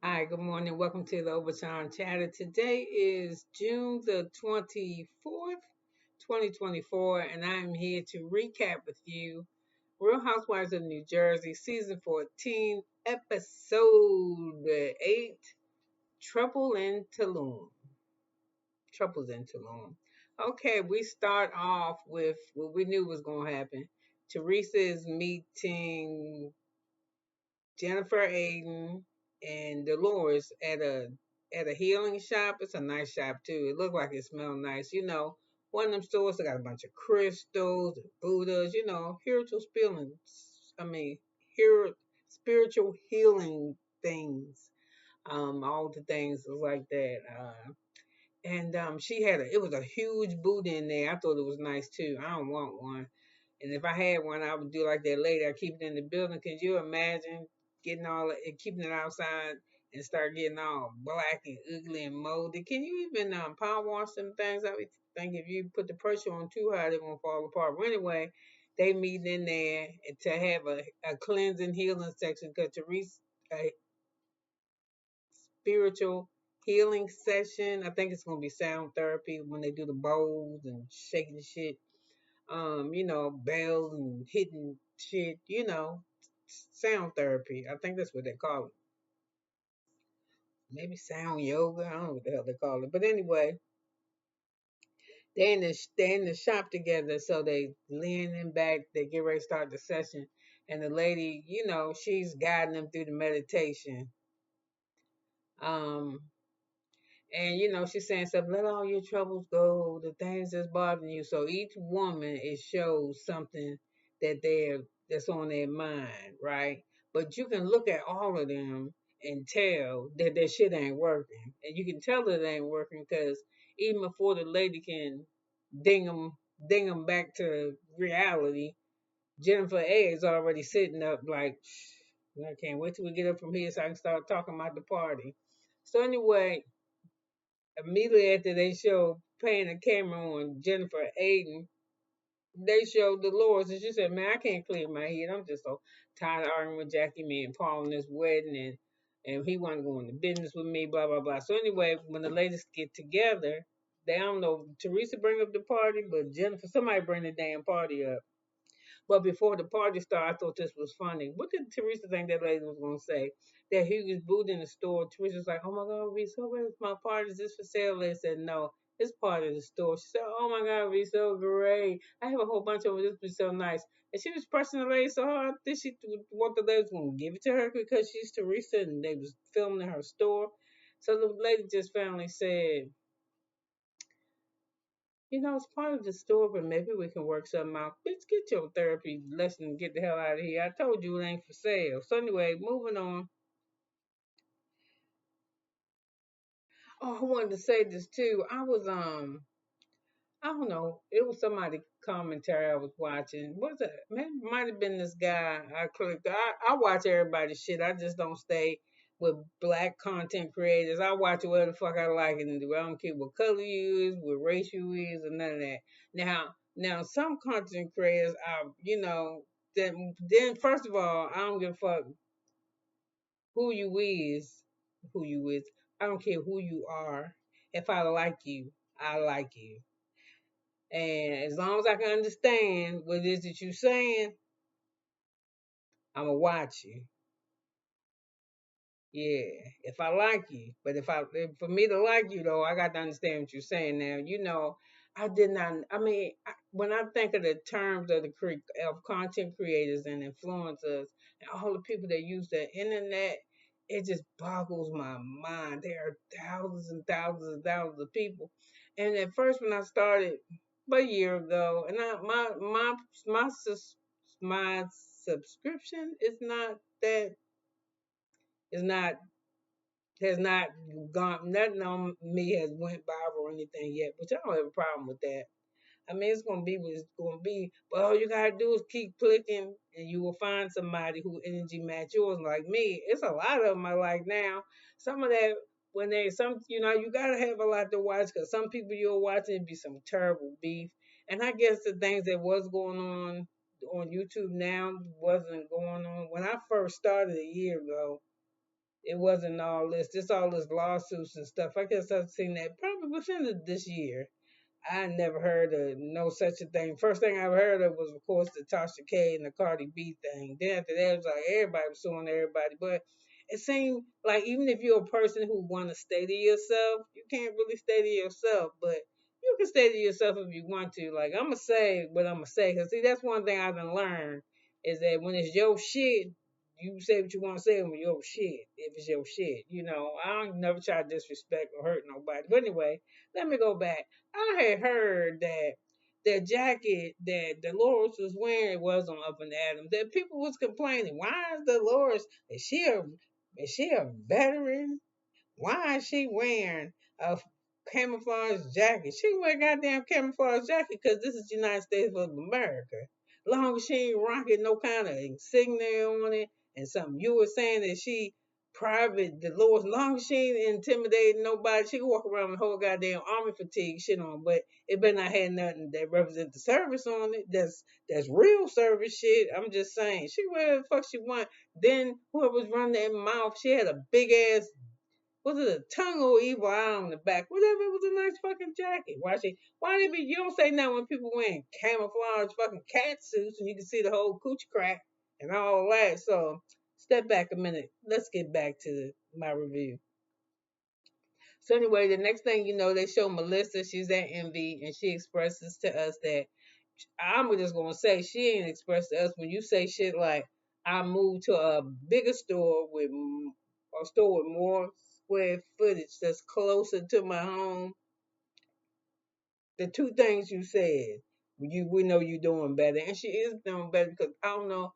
Hi, good morning. Welcome to the Obachanchatter. Today is June the 24th, 2024, and I'm here to recap with you Real Housewives of New Jersey, Season 14, Episode 8, Trouble in Talum. Troubles in Tulum. Okay, we start off with what we knew was going to happen. Teresa is meeting Jennifer Aiden and Delores at a healing shop. It's a nice shop too. It looked like it smelled nice. One of them stores that got a bunch of crystals and Buddhas. Spiritual healing. I mean, here spiritual healing things. All the things like that. And she had it was a huge Buddha in there. I thought it was nice too. I don't want one. And if I had one, I would do like that lady. I keep it in the building. Could you imagine getting all it, keeping it outside and start getting all black and ugly and moldy? Can you even power wash them things? I would think if you put the pressure on too high, they're gonna fall apart. But anyway, they meet in there to have a cleansing healing section because Teresa a spiritual healing session. I think it's gonna be sound therapy when they do the bowls and shaking shit bells and hitting shit, sound therapy. I think that's what they call it. Maybe sound yoga. I don't know what the hell they call it. But anyway, they're in the shop together, so they leaning back, they get ready to start the session. And the lady, she's guiding them through the meditation. Um, And she's saying stuff, let all your troubles go, the things that's bothering you. So each woman it shows something that's on their mind, right? But you can look at all of them and tell that their shit ain't working. And you can tell that it ain't working because even before the lady can ding them back to reality, Jennifer A is already sitting up like, I can't wait till we get up from here so I can start talking about the party. So anyway, immediately after they showed paying the camera on Jennifer Aiden, they showed Delores, and she said, "Man, I can't clear my head. I'm just so tired of arguing with Jackie, me and Paul in this wedding, and he wanted to go into business with me, blah blah blah." So anyway, when the ladies get together, they don't know Teresa bring up the party, but Jennifer, somebody bring the damn party up. But before the party started, I thought this was funny. What did Teresa think that lady was going to say? That he was booed in the store. Teresa's like, oh my God, Reese, where's my party? Is this for sale? They said, no, it's part of the store. She said, oh my God, Reese, so great. I have a whole bunch of them. This was so nice. And she was pressing the lady so hard that she what the lady was going to give it to her because she's Teresa and they was filming in her store. So the lady just finally said, it's part of the store, but maybe we can work something out. Bitch, get your therapy lesson and get the hell out of here. I told you it ain't for sale. So anyway, moving on. Oh, I wanted to say this too. I don't know. It was somebody commentary I was watching. Was it? Maybe it might have been this guy. I clicked. I watch everybody's shit. I just don't stay with black content creators. I watch whatever the fuck I like and do. I don't care what color you is, what race you is, or none of that. Now, some content creators are, then first of all, I don't give a fuck who you is, who you is. I don't care who you are. If I like you, I like you. And as long as I can understand what it is that you're saying, I'm gonna watch you. Yeah, if I like you, but for me to like you though, I got to understand what you're saying. Now, I did not. I mean, when I think of the terms of of content creators and influencers and all the people that use the internet, it just boggles my mind. There are thousands and thousands and thousands of people, and at first when I started about a year ago, and my subscription that is not has not gone nothing on me has went viral or anything yet, which I don't have a problem with that. I mean, it's gonna be what it's gonna be, but all you gotta do is keep clicking, and you will find somebody who energy match yours. Like me, it's a lot of them I like now. Some of that when they some you gotta have a lot to watch because some people you're watching it be some terrible beef, and I guess the things that was going on YouTube now wasn't going on when I first started a year ago. it wasn't all this. This all this lawsuits and stuff. I guess I've seen that probably within this year. I never heard of no such a thing. First thing I heard of was, of course, the Tasha K and the Cardi B thing. Then after that, it was like everybody was suing everybody. But it seemed like even if you're a person who want to stay to yourself, you can't really stay to yourself. But you can stay to yourself if you want to. Like I'm gonna say what I'm gonna say, cause see that's one thing I've been learned is that when it's your shit, you say what you want to say when your shit. If it's your shit, I don't never try to disrespect or hurt nobody. But anyway, let me go back. I had heard that that jacket that Delores was wearing wasn't up in Adams. That people was complaining. Why is Delores? Is she a veteran? Why is she wearing a camouflage jacket? She wear a goddamn camouflage jacket because this is the United States of America. Long as she ain't rocking no kind of insignia on it and something. You were saying that she private Dolores, long as she ain't intimidating nobody, she can walk around with a whole goddamn army fatigue shit on, but it better not have nothing that represent the service on it. That's real service shit. I'm just saying. She whatever the fuck she want. Then whoever was running that mouth, she had a big ass, was it a tongue or evil eye on the back? Whatever, it was a nice fucking jacket. Why they be, you don't say nothing when people wearing camouflage fucking cat suits and you can see the whole cooch crack and all that. So step back a minute. Let's get back to my review. So anyway, the next thing you know, they show Melissa. She's at Envy, and she expresses to us that I'm just gonna say she ain't expressed to us when you say shit like I moved to a bigger store with a store with more square footage that's closer to my home. The two things you said, we know you're doing better, and she is doing better because I don't know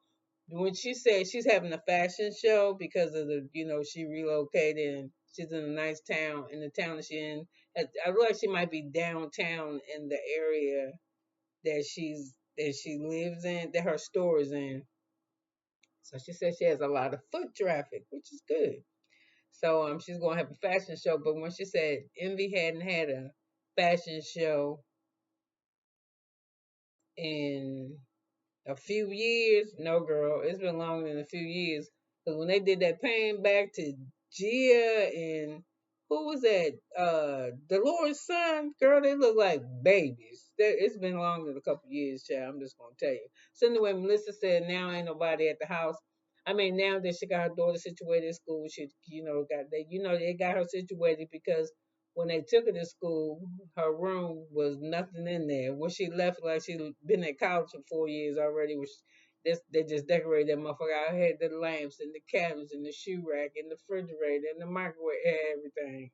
when she said she's having a fashion show because of the she relocated and she's in a nice town in the town that she's in. I realize she might be downtown in the area that she lives in, that her store is in. So she said she has a lot of foot traffic, which is good. So she's gonna have a fashion show. But when she said Envy hadn't had a fashion show in a few years, no girl, it's been longer than a few years. Because when they did that pain back to Gia and who was that? Delores' son, girl, they look like babies. It's been longer than a couple years, child. I'm just gonna tell you. So anyway, Melissa said now ain't nobody at the house. I mean, now that she got her daughter situated in school, she they got her situated because when they took her to school, her room was nothing in there. When she left, like she been at college for 4 years already, which they just decorated that motherfucker. I had the lamps and the cabinets and the shoe rack and the refrigerator and the microwave, everything.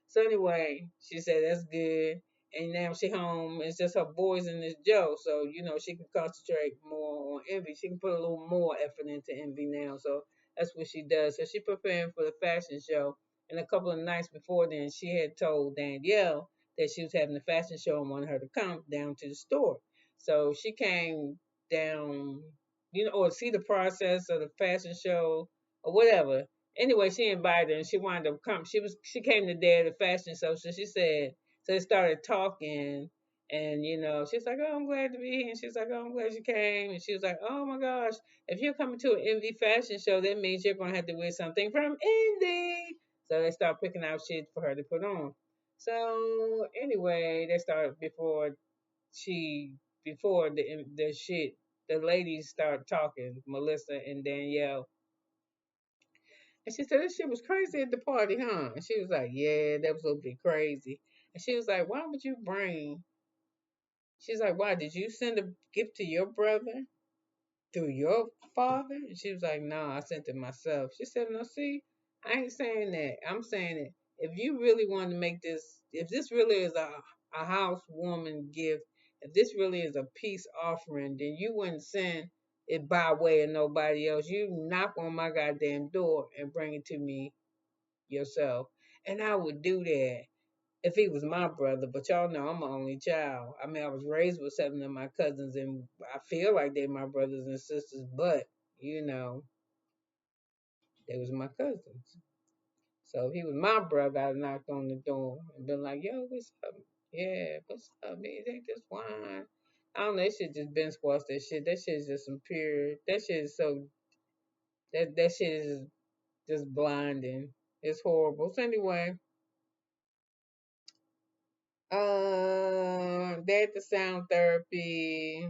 So anyway, she said that's good. And now she home. It's just her boys and this Joe. So, she can concentrate more on Envy. She can put a little more effort into Envy now. So that's what she does. So she preparing for the fashion show. And a couple of nights before then, she had told Danielle that she was having the fashion show and wanted her to come down to the store. So she came down, or see the process of the fashion show or whatever. Anyway, she invited her and she wanted to come. She came the day of the fashion show, so she said so they started talking and she's like, oh, I'm glad to be here. And she's like, oh, I'm glad you came. And she was like, oh my gosh, if you're coming to an Envy fashion show, that means you're gonna have to wear something from Envy. So they start picking out shit for her to put on. So anyway, they started she before the shit the ladies start talking, Melissa and Danielle, and she said, this shit was crazy at the party, huh? And she was like, yeah, that was a little bit crazy. And she was like, why would you bring? She's like, why? Did you send a gift to your brother through your father? And she was like, no, I sent it myself. She said, no, see, I ain't saying that. I'm saying that if you really want to make this, if this really is a housewarming gift, if this really is a peace offering, then you wouldn't send it by way of nobody else. You knock on my goddamn door and bring it to me yourself. And I would do that if he was my brother, but y'all know I'm an only child. I mean, I was raised with 7 of my cousins, and I feel like they're my brothers and sisters, but, they was my cousins. So if he was my brother, I'd knocked on the door and been like, yo, what's up? Yeah, what's up, man? Take this wine. I don't know, that shit just been squashed, that shit. That shit is just some pure, that shit is so, that shit is just blinding. It's horrible. So anyway, they had the sound therapy,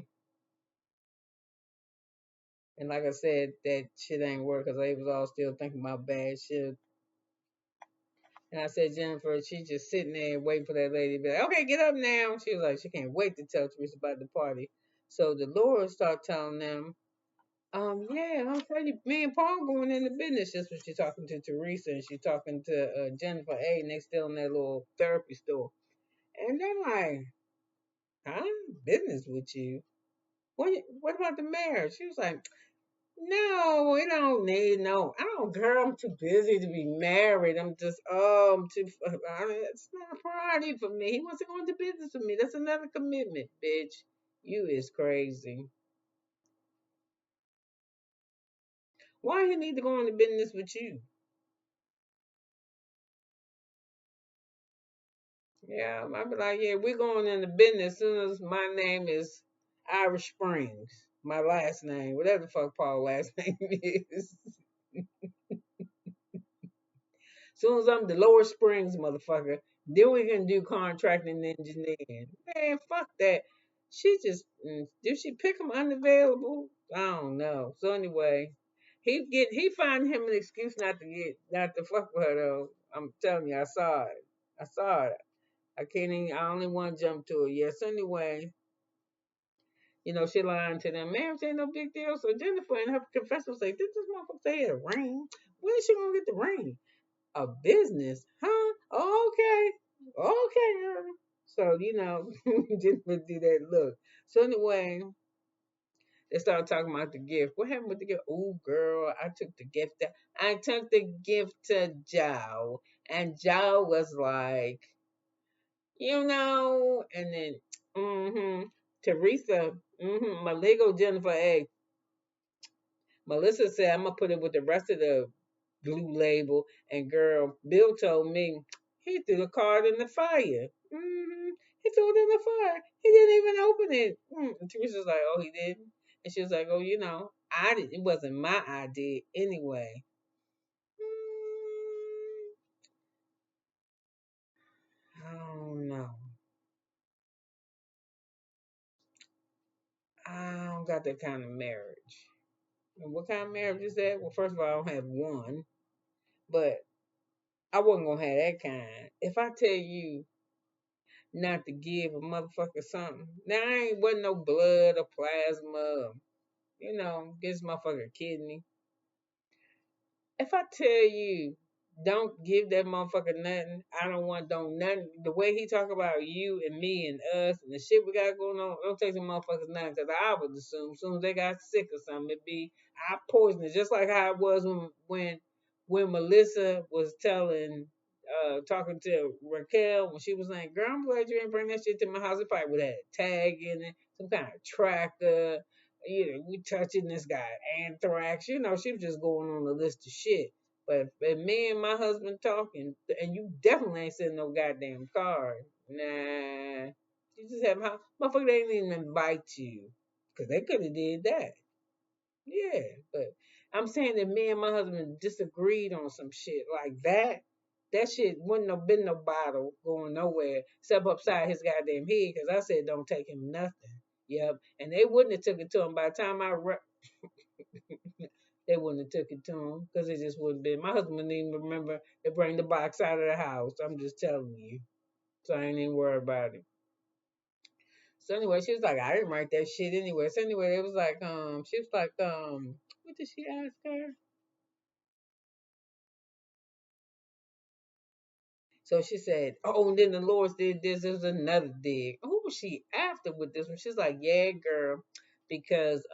and like I said, that shit ain't work because they was all still thinking about bad shit. And I said, Jennifer, she just sitting there waiting for that lady to be like, okay, get up now. She was like, she can't wait to tell Teresa about the party. So Delores start telling them, yeah, I'm telling you, me and Paul going into business. Just when she's talking to Teresa and she's talking to Jennifer A. And they still in that little therapy store. And they're like, huh? Business with you? What about the marriage? She was like, no, we don't need no. I don't, girl. I'm too busy to be married. I'm just, I'm too. I mean, it's not a priority for me. He wants to go into business with me. That's another commitment, bitch. You is crazy. Why he need to go into business with you? Yeah, I'd be like, yeah, we're going into business as soon as my name is Irish Springs. My last name, whatever the fuck Paul's last name is. Soon as I'm Delores Springs, motherfucker, then we can do contracting and engineering. Man, fuck that. She just did she pick him unavailable? I don't know. So anyway, he find him an excuse not to fuck with her though. I'm telling you, I saw it. I saw it. I can't even, I only want to jump to it. Yes, anyway, she lying to them. Marriage ain't no big deal. So Jennifer and her confessor say, this motherfucker say it a ring. When is she gonna get the ring? A business, huh? Okay, okay. So Jennifer do that look. So anyway, they started talking about the gift. What happened with the gift? Oh, girl, I took the gift. I took the gift to Joe, and Joe was like, and then, Teresa, my Lego Jennifer A. Melissa said, I'm gonna put it with the rest of the blue label. And girl, Bill told me he threw the card in the fire. He threw it in the fire. He didn't even open it. And Teresa's like, oh, he didn't. And she was like, oh, I didn't. It wasn't my idea anyway. I don't know. I don't got that kind of marriage. And what kind of marriage is that? Well, first of all, I don't have one, but I wasn't gonna have that kind. If I tell you not to give a motherfucker something, now I ain't wasn't no blood or plasma, gives motherfucker kidney. If I tell you don't give that motherfucker nothing, I don't nothing. The way he talk about you and me and us and the shit we got going on, don't take some motherfuckers nothing because I would assume as soon as they got sick or something, it'd be I poison it, just like how it was when Melissa was talking to Raquel when she was like, girl, I'm glad you ain't bring that shit to my house. It probably would have had a tag in it, some kind of tracker. We touching this guy, anthrax. She was just going on a list of shit. But if me and my husband talking, and you definitely ain't sending no goddamn card, nah. You just have motherfucker. They didn't even invite you, cause they could have did that. Yeah, but I'm saying that me and my husband disagreed on some shit like that. That shit wouldn't have been no bottle going nowhere except upside his goddamn head because I said don't take him nothing. Yep, and they wouldn't have took it to him by the time they wouldn't have took it to him because it just wouldn't been. My husband wouldn't even remember to bring the box out of the house. I'm just telling you, so I ain't even worried about it. So anyway, she was like, I didn't write that shit anyway. So anyway, it was like, she was like, what did she ask her? So she said, oh, and then the Lord did this. There was another dig. Who was she after with this one? She's like, yeah, girl, because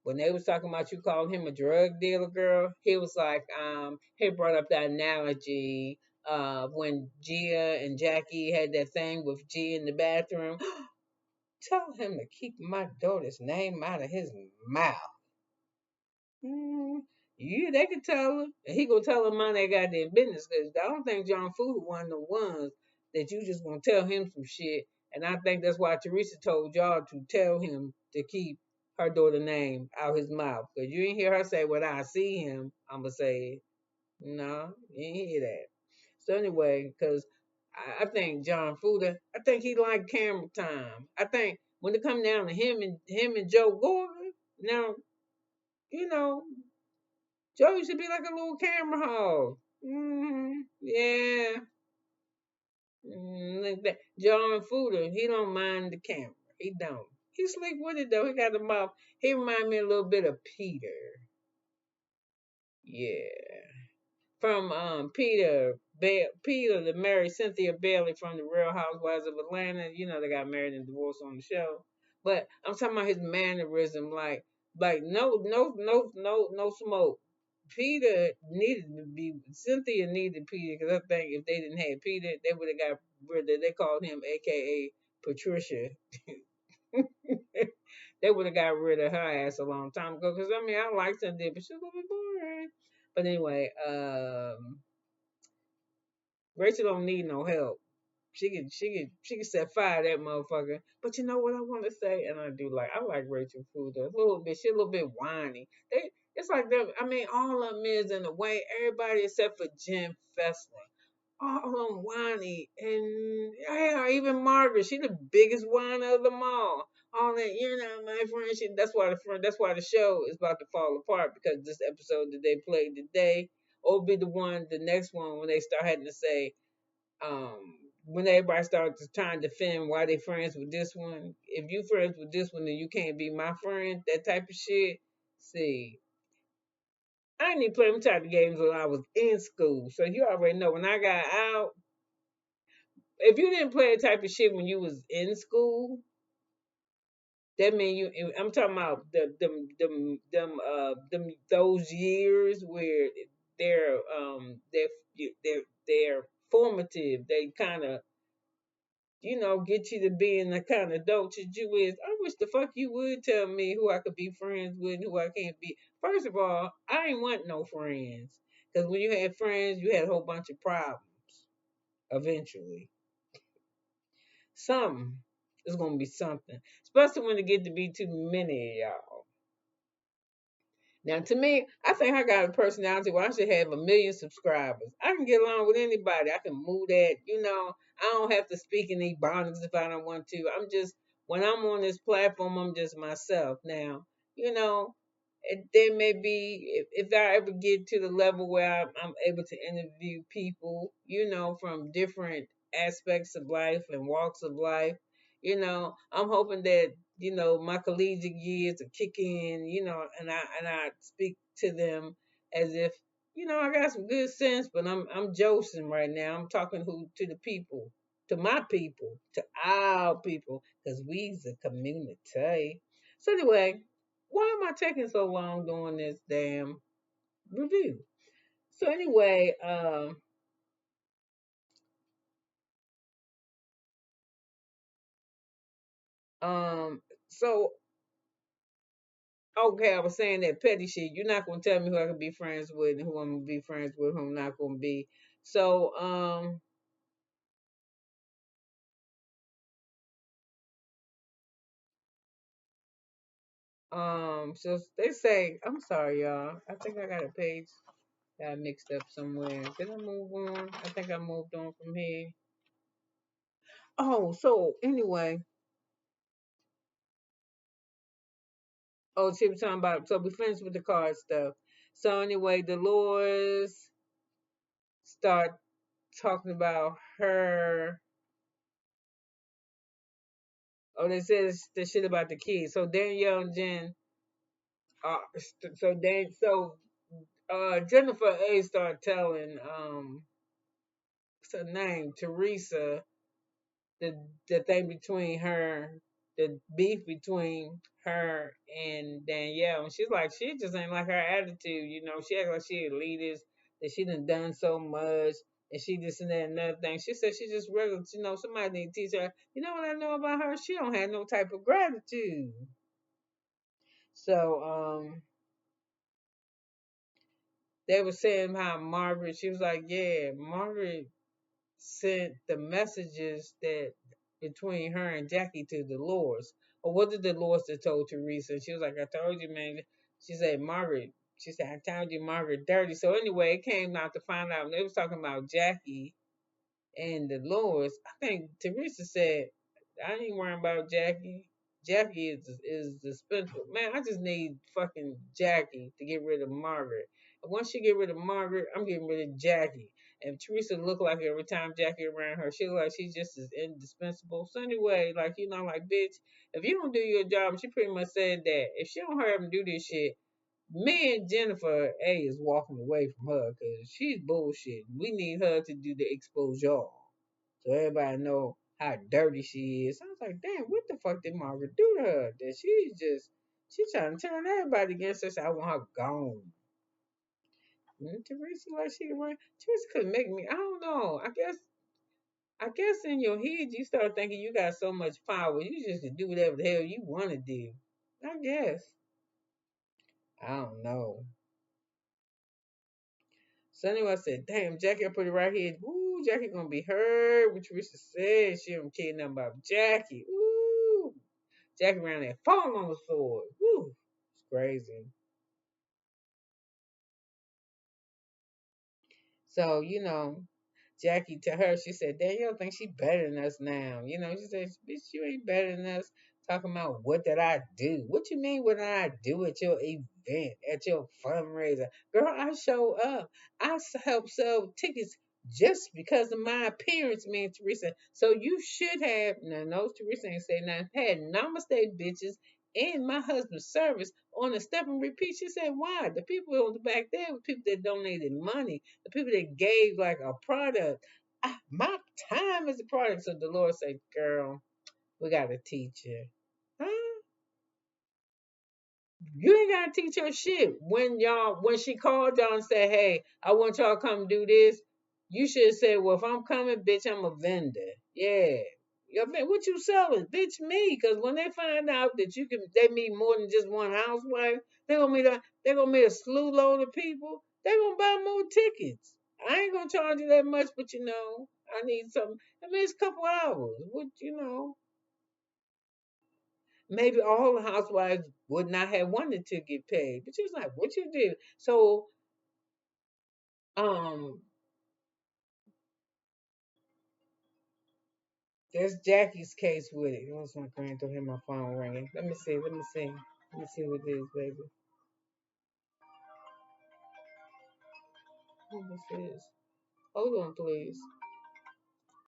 when they was talking about you calling him a drug dealer, girl, he was like, he brought up that analogy when Gia and Jackie had that thing with Gia in the bathroom. Tell him to keep my daughter's name out of his mouth. Mm, yeah, they could tell him. And he gonna tell him mind they goddamn business. Cause I don't think John Food one of the ones that you just gonna tell him some shit. And I think that's why Teresa told y'all to tell him to keep her daughter name out his mouth. Because you ain't hear her say, when I see him, I'm going to say, no, you ain't hear that. So anyway, because I think John Fuda, I think he like camera time. I think when it come down to him and Joe Gordon, now, you know, Joe used to be like a little camera hog. Yeah. Like that. John Fuda, he don't mind the camera. He don't. He slick with it though. He got the mouth. He remind me a little bit of Peter. Yeah. From Peter that married Cynthia Bailey from the Real Housewives of Atlanta. You know they got married and divorced on the show. But I'm talking about his mannerism, like no smoke. Peter needed to be Cynthia needed Peter because I think if they didn't have Peter, they would have got rid of. They called him AKA Patricia. They would have got rid of her ass a long time ago. Because I mean, I like Cynthia, but she's a little bit boring. But anyway, Rachel don't need no help. She can set fire to that motherfucker. But you know what I want to say, and I like Rachel Fuda a little bit. She a little bit whiny. It's like them. I mean, all of them is in a way. Everybody except for Jim Fessler. All of them whiny, and yeah, even Margaret. She the biggest whiner of them all. All that you're not my friend. That's why the show is about to fall apart because this episode that they played today will be the next one when they start having to say when everybody starts trying to defend why they friends with this one, if you friends with this one, then you can't be my friend. That type of shit. See, I didn't even play them type of games when I was in school. So you already know when I got out. If you didn't play that type of shit when you was in school, that mean you. I'm talking about them those years where they're formative. They kind of get you to being the kind of adult that you is. I wish the fuck you would tell me who I could be friends with and who I can't be. First of all, I ain't want no friends. Because when you had friends, you had a whole bunch of problems eventually. Something is going to be something. Especially when it get to be too many of y'all. Now, to me, I think I got a personality where I should have 1 million subscribers. I can get along with anybody. I can move that. I don't have to speak in Ebonics if I don't want to. When I'm on this platform, I'm just myself. Now, there may be, if I ever get to the level where I'm able to interview people, from different aspects of life and walks of life, I'm hoping that my collegiate years will kick in, and I speak to them as if, I got some good sense, but I'm josing right now. I'm talking to the people, to my people, to our people, because we's a community. So anyway, why am I taking so long doing this damn review? So anyway, um, so okay, I was saying that petty shit. You're not gonna tell me who I can be friends with and who I'm gonna be friends with, who I'm not gonna be. So, so they say, I'm sorry, y'all. I think I got a page that I mixed up somewhere. Did I move on? I think I moved on from here. Oh, so anyway, she was talking about. So we finished with the card stuff. So anyway, Delores start talking about her. Oh, they said the shit about the kids. So Danielle and Jen. Jennifer A started telling what's her name, Teresa, the thing between her, the beef between her and Danielle, and she's like, she just ain't like her attitude. She act like she a elitist, that she done so much, and she this and that and another thing. She said she just regular. Somebody need to teach her. You know what I know about her? She don't have no type of gratitude. So they were saying how Margaret. She was like, yeah, Margaret sent the messages that between her and Jackie to Delores. Or what did Delores that told Teresa? She was like, I told you, man. She said, Margaret. She said, I told you, Margaret, dirty. So anyway, it came out to find out. And they was talking about Jackie and Delores. I think Teresa said, I ain't worrying about Jackie. Jackie is dispensable. Man, I just need fucking Jackie to get rid of Margaret. And once she get rid of Margaret, I'm getting rid of Jackie. And Teresa look like every time Jackie around her, she look like she's just as indispensable. So anyway, like like bitch, if you don't do your job, she pretty much said that if she don't hurry up and do this shit, me and Jennifer A is walking away from her because she's bullshit. We need her to do the exposure so everybody know how dirty she is. I was like, damn, what the fuck did Margaret do to her? That she's trying to turn everybody against us. I want her gone. And Teresa like she ran. Teresa could make me. I don't know. I guess in your head you start thinking you got so much power, you just can do whatever the hell you want to do. I guess. I don't know. So anyway, I said, damn, Jackie, I put it right here. Ooh, Jackie gonna be hurt. What Teresa said. She don't care nothing about Jackie. Ooh. Jackie around there falling on the floor. Woo. It's crazy. So, Jackie to her, she said, Danielle thinks she better than us now. She said, bitch, you ain't better than us. Talking about what did I do? What you mean what did I do at your event, at your fundraiser? Girl, I show up. Help sell tickets just because of my appearance, man, Teresa. So you should have, no, Teresa ain't say nothing, had namaste bitches in my husband's service on a step and repeat. She said, why? The people on the back there were people that donated money, the people that gave like a product. My time is a product. So the Lord said, girl, we got to teach you. Huh? You ain't gotta teach her shit. When she called y'all and said, "Hey, I want y'all to come do this," you should have said, "Well, if I'm coming, bitch, I'm a vendor." Yeah, what you selling, bitch? Me, because when they find out that they meet more than just one housewife. They gonna meet a slew load of people. They gonna buy more tickets. I ain't gonna charge you that much, but I need something. I mean, it's a couple hours. Maybe all the housewives would not have wanted to get paid. But she was like, what you do? So, um, there's Jackie's case with it. What's my granddaughter hear my phone ringing? Let me see. Let me see. Let me see what it is, baby. What this is? Hold on, please.